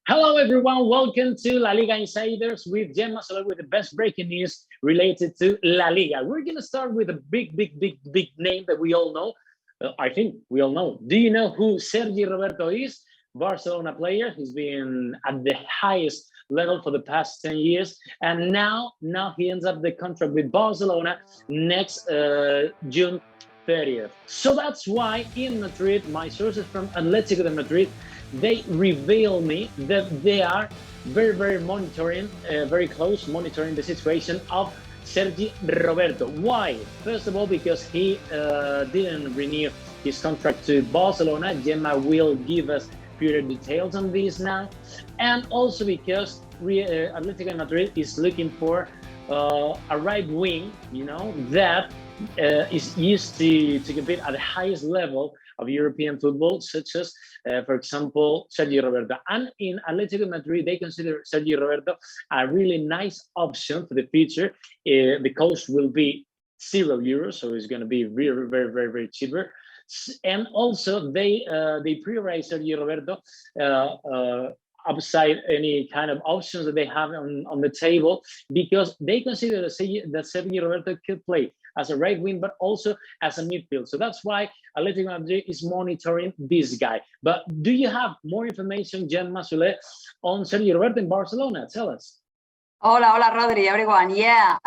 Hello, everyone. Welcome to LaLiga Insiders with Gemma, with the best breaking news related to La Liga. We're going to start with a big name that we all know. I think we all know. Do you know who Sergio Roberto is? Barcelona player. He's been at the highest level for the past 10 years. And now he ends up the contract with Barcelona next June 30th. So that's why in Madrid, my sources from Atletico de Madrid, they reveal me that they are very monitoring, very close monitoring the situation of Sergio Roberto. Why? First of all, because he didn't renew his contract to Barcelona. Gemma will give us further details on this now. And also because Atletico de Madrid is looking for a right wing, that is used to compete at the highest level of European football, such as, for example, Sergio Roberto. And in Atletico Madrid, they consider Sergio Roberto a really nice option for the future. The cost will be €0, so it's going to be very cheaper. And also, they prioritize Sergio Roberto upside any kind of options that they have on the table, because they consider that Sergio Roberto could play as a right wing, but also as a midfield. So that's why Atletico Madrid is monitoring this guy. But do you have more information, Gemma, on Sergio Roberto in Barcelona? Tell us. Hola, Rodri, everyone. Yeah,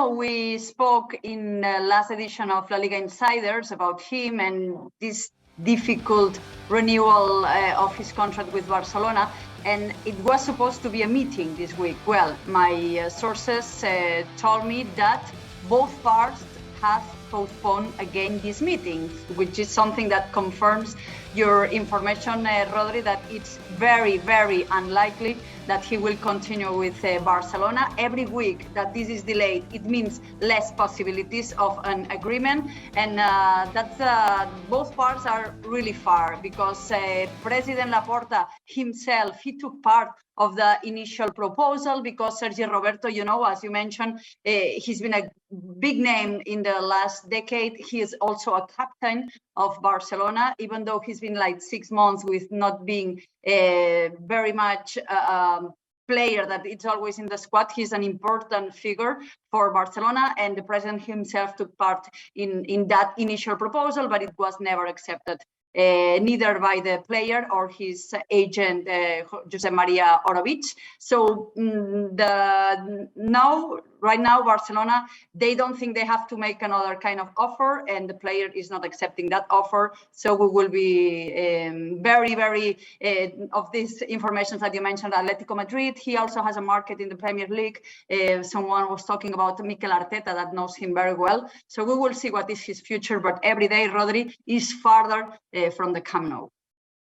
we spoke in the last edition of LaLiga Insiders about him and this difficult renewal of his contract with Barcelona, and it was supposed to be a meeting this week. Well, my sources told me that both parts have postponed again these meetings, which is something that confirms your information, Rodri, that it's very unlikely that he will continue with Barcelona. Every week that this is delayed, it means less possibilities of an agreement, and both parts are really far, because President Laporta himself, he took part of the initial proposal, because Sergio Roberto, as you mentioned, he's been a big name in the last decade. He is also a captain of Barcelona, even though he's been like 6 months with not being very much player that it's always in the squad. He's an important figure for Barcelona, and the president himself took part in that initial proposal, but it was never accepted. Neither by the player or his agent, Josep Maria Orovic. So right now, Barcelona, they don't think they have to make another kind of offer, and the player is not accepting that offer. So we will be very of these information that you mentioned, Atletico Madrid. He also has a market in the Premier League. Someone was talking about Mikel Arteta that knows him very well. So we will see what is his future, but every day, Rodri is farther from the Camp Nou.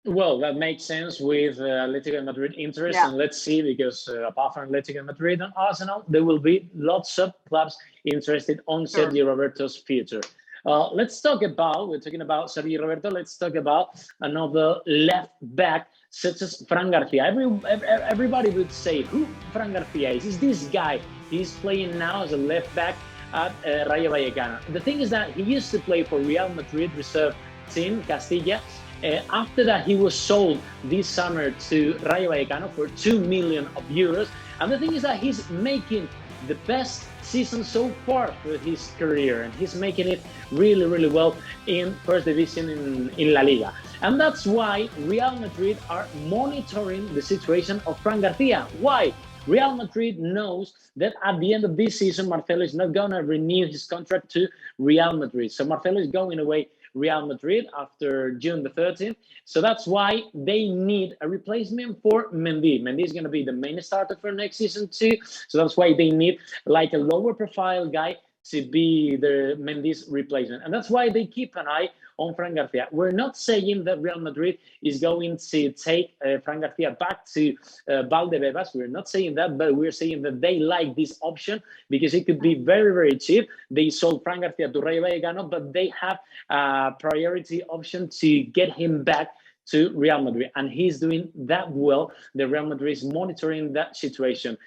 Well, that makes sense with Atletico Madrid interest, and let's see, because apart from Atletico Madrid and Arsenal, there will be lots of clubs interested on Sergio Roberto's future. We're talking about Sergio Roberto, let's talk about another left back, such as Fran Garcia. Everybody would say, who Fran Garcia is? Is this guy? He's playing now as a left back at Rayo Vallecano. The thing is that he used to play for Real Madrid reserve team, Castilla. After that, he was sold this summer to Rayo Vallecano for €2 million. And the thing is that he's making the best season so far for his career, and he's making it really well in first division in La Liga. And that's why Real Madrid are monitoring the situation of Fran Garcia. Why? Real Madrid knows that at the end of this season, Marcelo is not going to renew his contract to Real Madrid. So Marcelo is going away Real Madrid after June the 13th. So that's why they need a replacement for Mendy. Mendy is going to be the main starter for next season too. So that's why they need like a lower profile guy to be the Mendy's replacement. And that's why they keep an eye on Fran Garcia. We're not saying that Real Madrid is going to take Fran Garcia back to Valdebebas. We're not saying that, but we're saying that they like this option because it could be very cheap. They sold Fran Garcia to Rayo Vallecano, but they have a priority option to get him back to Real Madrid, and he's doing that well. The Real Madrid is monitoring that situation.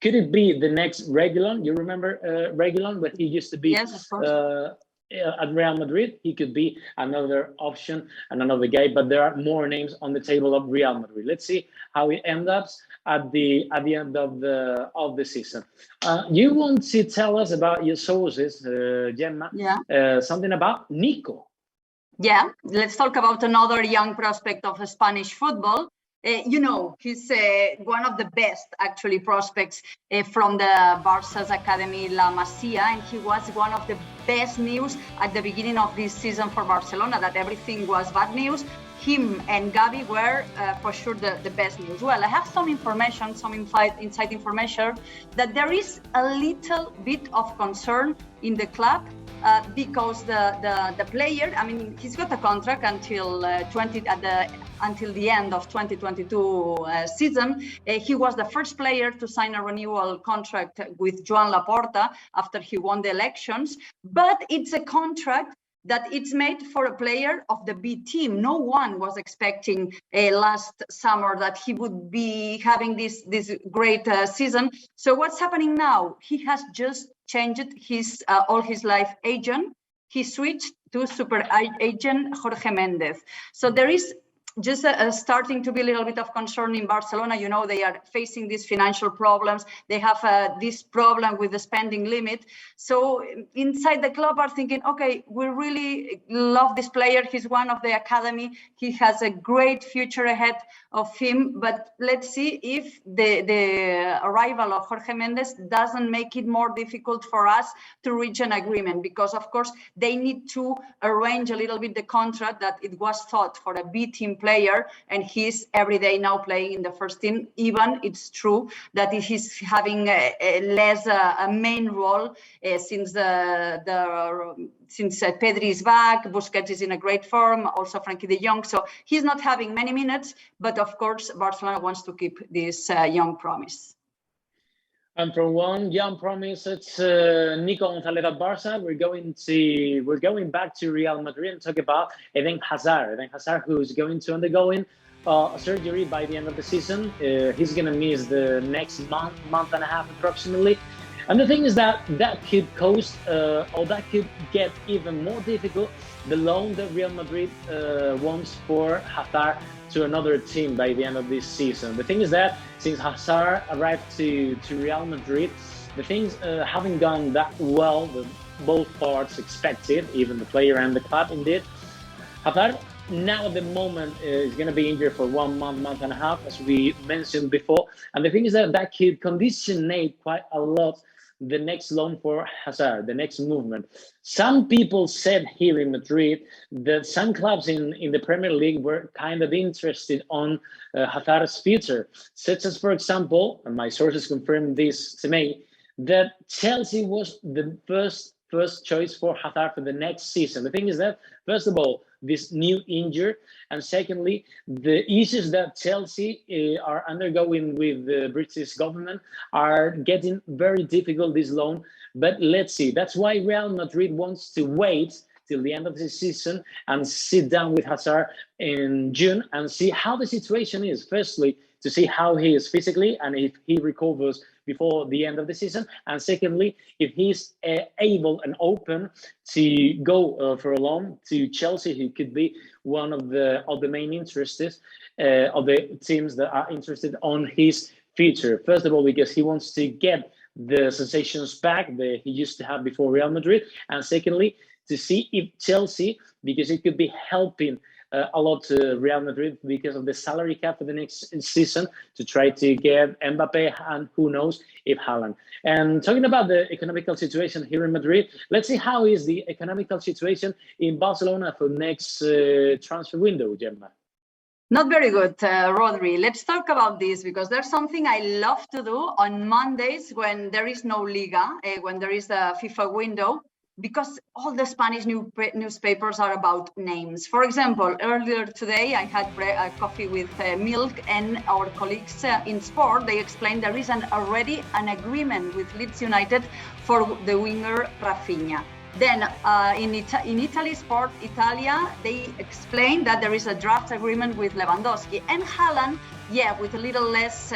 Could it be the next Reguilon? You remember Reguilon, but he used to be yes, of course. at Real Madrid, he could be another option and another guy, but there are more names on the table of Real Madrid. Let's see how it ends up at the end of the season. You want to tell us about your sources, Gemma? Yeah. Something about Nico. Yeah, let's talk about another young prospect of Spanish football. He's one of the best, actually, prospects from the Barca's academy, La Masia, and he was one of the best news at the beginning of this season for Barcelona, that everything was bad news. Him and Gavi were for sure the best news. Well, I have some information, some inside information, that there is a little bit of concern in the club because the player, I mean, he's got a contract until until the end of 2022 season. He was the first player to sign a renewal contract with Joan Laporta after he won the elections, but it's a contract that it's made for a player of the B team. No one was expecting last summer that he would be having this great season. So what's happening now? He has just changed his all his life agent. He switched to super agent Jorge Mendes. So there is just starting to be a little bit of concern in Barcelona. You know, they are facing these financial problems. They have this problem with the spending limit. So inside the club are thinking, okay, we really love this player. He's one of the academy. He has a great future ahead of him. But let's see if the arrival of Jorge Mendes doesn't make it more difficult for us to reach an agreement, because of course they need to arrange a little bit the contract that it was thought for a B team player, and he's every day now playing in the first team. Even it's true that he's having less a main role since Pedri is back, Busquets is in a great form, also Frankie de Jong. So he's not having many minutes, but of course Barcelona wants to keep this young promise. And from one young promise, it's Nico Gonzalez at Barca. We're going back to Real Madrid and talk about Eden Hazard. Eden Hazard, who's going to undergoing surgery by the end of the season. He's going to miss the next month and a half approximately. And the thing is that could cost, or that could get even more difficult, the loan that Real Madrid wants for Hazard to another team by the end of this season. The thing is that since Hazard arrived to Real Madrid, the things haven't gone that well, both parts expected, even the player and the club indeed. Hazard now at the moment is going to be injured for 1 month and a half, as we mentioned before. And the thing is that could conditionate quite a lot the next loan for Hazard, the next movement. Some people said here in Madrid that some clubs in the Premier League were kind of interested on Hazard's future, such as, for example, and my sources confirmed this to me, that Chelsea was the first choice for Hazard for the next season. The thing is that, first of all, this new injury, and secondly, the issues that Chelsea are undergoing with the British government are getting very difficult this loan. But let's see. That's why Real Madrid wants to wait till the end of the season and sit down with Hazard in June and see how the situation is. Firstly, to see how he is physically and if he recovers before the end of the season, and secondly, if he's able and open to go for a loan to Chelsea, who could be one of the main interests of the teams that are interested on his future. First of all, because he wants to get the sensations back that he used to have before Real Madrid, and secondly, to see if Chelsea, because it could be helping a lot to Real Madrid because of the salary cap for the next season, to try to get Mbappe and who knows if Haaland. And talking about the economical situation here in Madrid, let's see how is the economical situation in Barcelona for next transfer window, Gemma. Not very good, Rodri. Let's talk about this, because there's something I love to do on Mondays when there is no Liga, when there is a FIFA window, because all the Spanish newspapers are about names. For example, earlier today, I had coffee with milk, and our colleagues in sport, they explained there is already an agreement with Leeds United for the winger Rafinha. Then in Italy, Sport Italia, they explained that there is a draft agreement with Lewandowski and Haaland, yeah, with a little less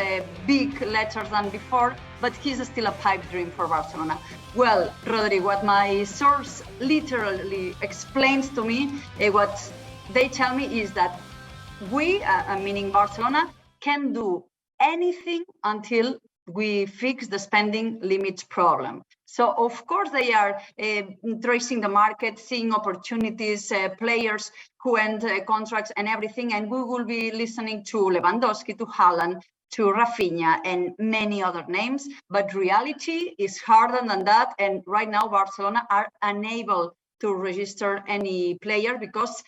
big letters than before, but he's still a pipe dream for Barcelona. Well, Rodri, what my source literally explains to me, what they tell me is that we, meaning Barcelona, can do anything until we fix the spending limits problem. So, of course, they are tracing the market, seeing opportunities, players who end contracts and everything. And we will be listening to Lewandowski, to Haaland, to Rafinha, and many other names. But reality is harder than that. And right now, Barcelona are unable to register any player because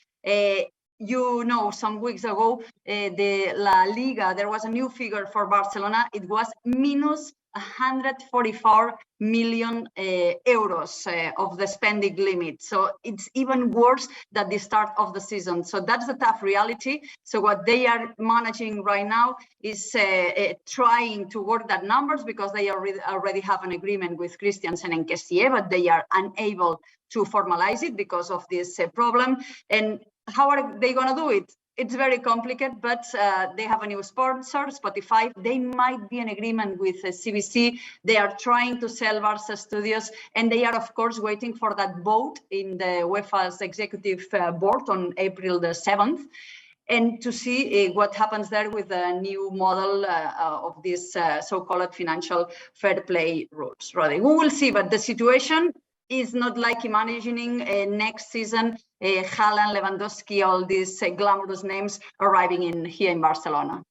you know, some weeks ago, the La Liga, there was a new figure for Barcelona. It was minus 144 million euros of the spending limit. So it's even worse than the start of the season. So that's the tough reality. So what they are managing right now is trying to work that numbers because they already have an agreement with Christiansen and Kessié, but they are unable to formalize it because of this problem. And how are they going to do it? It's very complicated, but they have a new sponsor, Spotify. They might be in agreement with CBC. They are trying to sell Barca Studios, and they are, of course, waiting for that vote in the UEFA's executive board on April the 7th, and to see what happens there with the new model of this so-called financial fair play rules. Rodri, we will see, but the situation is not like imagining next season Haaland, Lewandowski, all these glamorous names arriving here in Barcelona.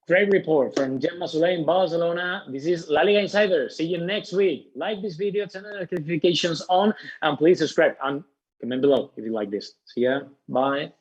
Great report from Gemma in Barcelona. This is LaLiga Insider. See you next week. Like this video, turn the notifications on, and please subscribe and comment below if you like this. See ya. Bye.